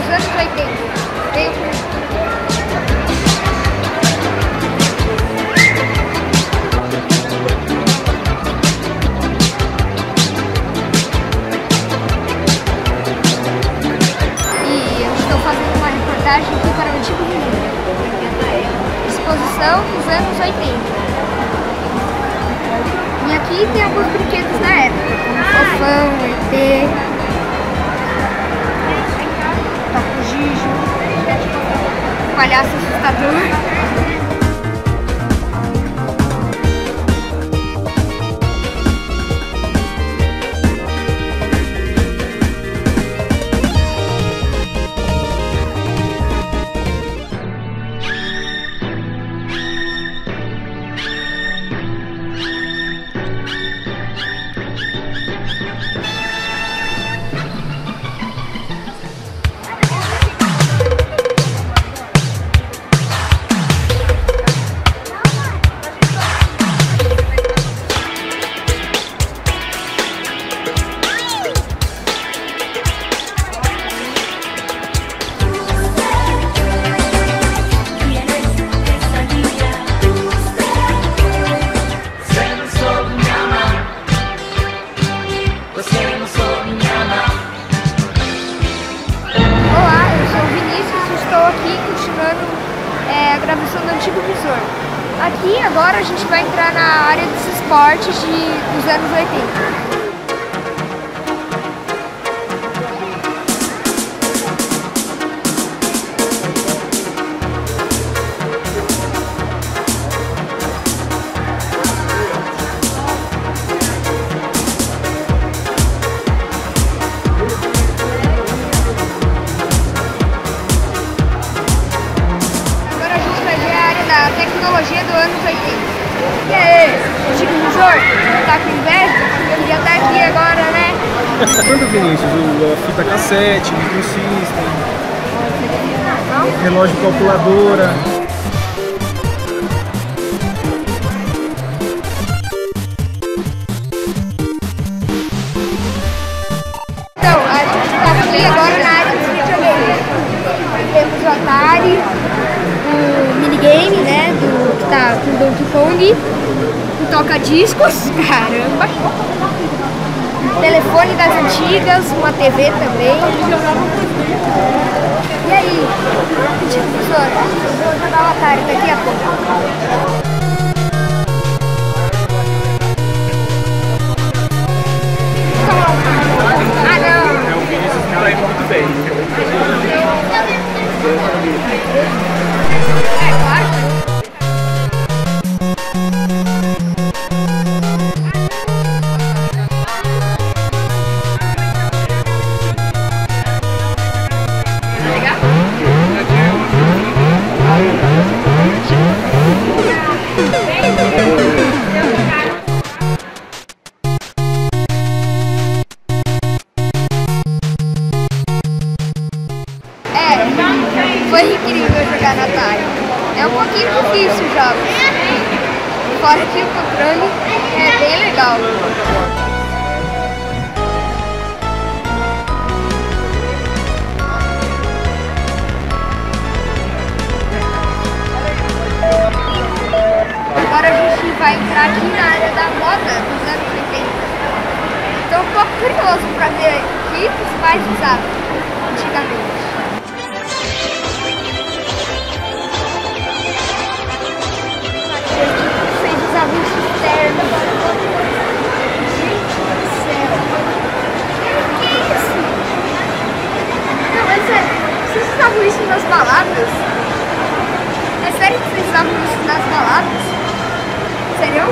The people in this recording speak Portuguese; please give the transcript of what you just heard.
aos anos 80. Veio fazendo uma reportagem aqui para o AntigoVisor. Exposição dos anos 80. E aqui tem alguns brinquedos da época, como fofão, ET, toco gijo, palhaço assustador. A gravação do AntigoVisor. Aqui agora a gente vai entrar na área dos esportes dos anos 80. Tecnologia do anos 80. E aí, AntigoVisor? Tá com inveja? Eu já tá aqui agora, né? Quanto, Vinícius? A fita cassete, microsystem, relógio calculadora. Então, a gente tá aqui agora na área dos videogames. Temos o Atari, o minigame, né, que tá com o Donkey Kong, o toca-discos, caramba, telefone das antigas, uma TV também. E aí, professor, eu vou jogar o Atari daqui a pouco. Ah, não! O Vinícius está indo muito bem. É, claro. Foi incrível jogar na Atari. É um pouquinho difícil o jogo. Fora que o controle é bem legal. Agora a gente vai entrar aqui na área da moda dos anos 80. Estou um pouco curioso para ver o que os pais usavam antigamente. Vocês usavam esses ternos. Gente do céu. Que é isso? Não, mas é. Vocês usavam isso nas baladas? É sério que vocês usavam isso nas baladas? Sério?